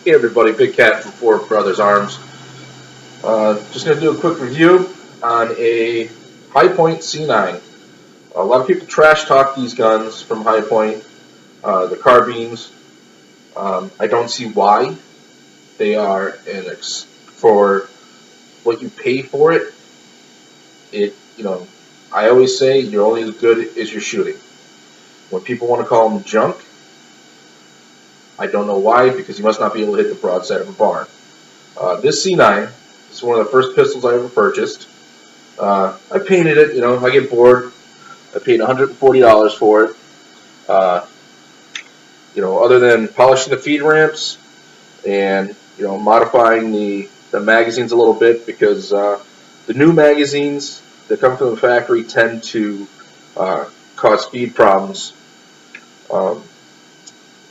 Hey everybody, Big Cat from Four Brothers Arms. Just going to do a quick review on a High Point C9. A lot of people trash talk these guns from High Point, the carbines. I don't see why. They are for what you pay for it. I always say you're only as good as your shooting. When people want to call them junk, I don't know why, because you must not be able to hit the broadside of a barn. This C9 is one of the first pistols I ever purchased. I painted it, I get bored. I paid $140 for it. Other than polishing the feed ramps and, modifying the magazines a little bit, because the new magazines that come from the factory tend to cause speed problems,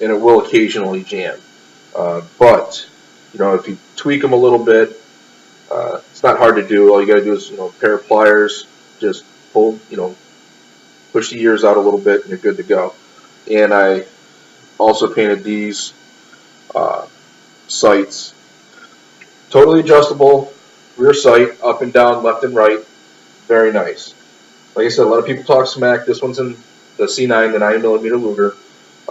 and it will occasionally jam. But if you tweak them a little bit, it's not hard to do. All you got to do is, a pair of pliers, just pull, push the ears out a little bit, and you're good to go. And I also painted these sights, totally adjustable, rear sight, up and down, left and right, very nice. Like I said, a lot of people talk smack. This one's in the C9, the 9mm Luger.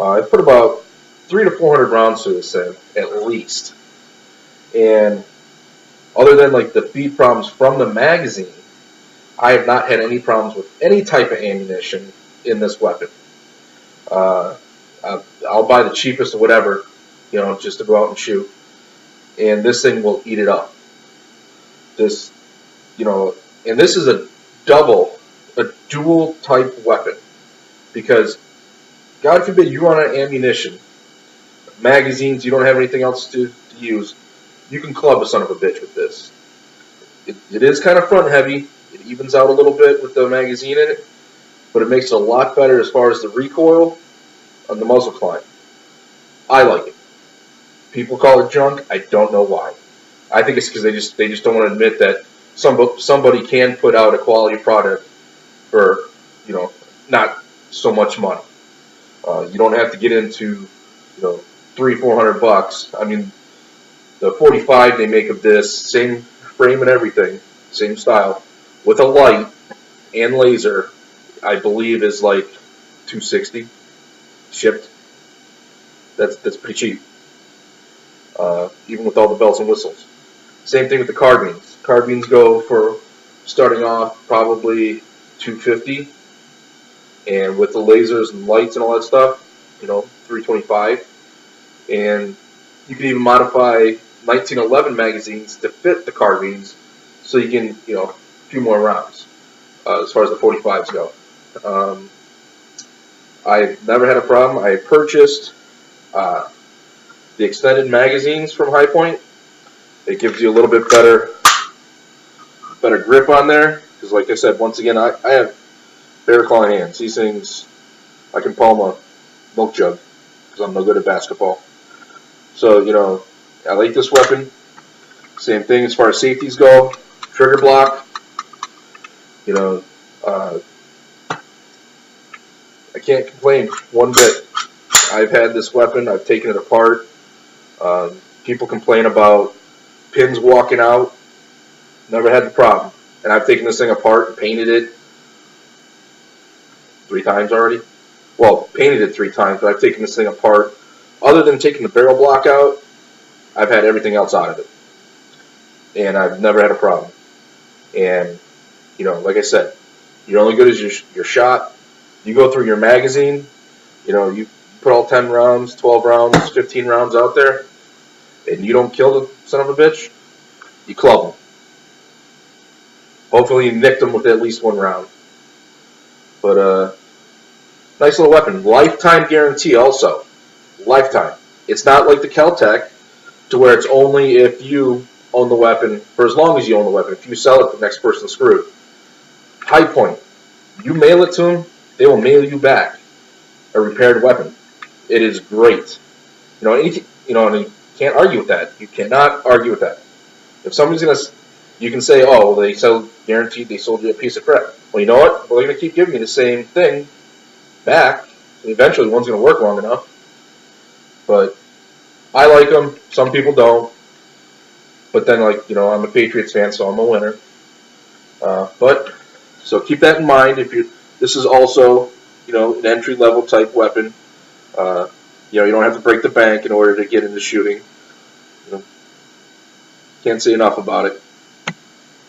I put about 300 to 400 rounds through this thing, at least. And other than like the feed problems from the magazine, I have not had any problems with any type of ammunition in this weapon. I'll buy the cheapest or whatever, just to go out and shoot, and this thing will eat it up. This, and this is a dual type weapon, because God forbid you run out of ammunition, magazines, you don't have anything else to use, you can club a son of a bitch with this. It is kind of front heavy. It evens out a little bit with the magazine in it, but it makes it a lot better as far as the recoil on the muzzle climb. I like it. People call it junk. I don't know why. I think it's because they just don't want to admit that somebody can put out a quality product for not so much money. You don't have to get into $300-400. I mean, the 45 they make of this, same frame and everything, same style, with a light and laser, I believe is like $260 shipped. That's pretty cheap, even with all the bells and whistles. Same thing with the carbines. Carbines go for, starting off, probably $250, and with the lasers and lights and all that stuff, $325. And you can even modify 1911 magazines to fit the carbines, so you can, a few more rounds as far as the 45s go. I've never had a problem. I purchased the extended magazines from High Point. It gives you a little bit better grip on there, because like I said, once again, I have bear claw hands. These things, I can palm a milk jug, because I'm no good at basketball. So, I like this weapon. Same thing as far as safeties go. Trigger block. I can't complain one bit. I've had this weapon. I've taken it apart. People complain about pins walking out. Never had the problem. And I've taken this thing apart and painted it 3 times already. Well, painted it 3 times, but I've taken this thing apart. Other than taking the barrel block out, I've had everything else out of it. And I've never had a problem. And, like I said, you're only good as your shot. You go through your magazine, you put all 10 rounds, 12 rounds, 15 rounds out there, and you don't kill the son of a bitch, you club them. Hopefully you nicked them with at least 1 round. But, nice little weapon. Lifetime guarantee also. Lifetime. It's not like the Kel-Tec, to where it's only if you own the weapon, for as long as you own the weapon. If you sell it, the next person's screwed. High Point. You mail it to them, they will mail you back a repaired weapon. It is great. And you can't argue with that. You cannot argue with that. If somebody's going to, you can say, oh, well, they sell guaranteed, they sold you a piece of crap. Well, you know what? Well, they're going to keep giving me the same thing back. And eventually, one's going to work long enough. But I like them. Some people don't. But then, like, I'm a Patriots fan, so I'm a winner. But so keep that in mind. This is also, an entry level type weapon. Uh, you don't have to break the bank in order to get into shooting. You know, can't say enough about it.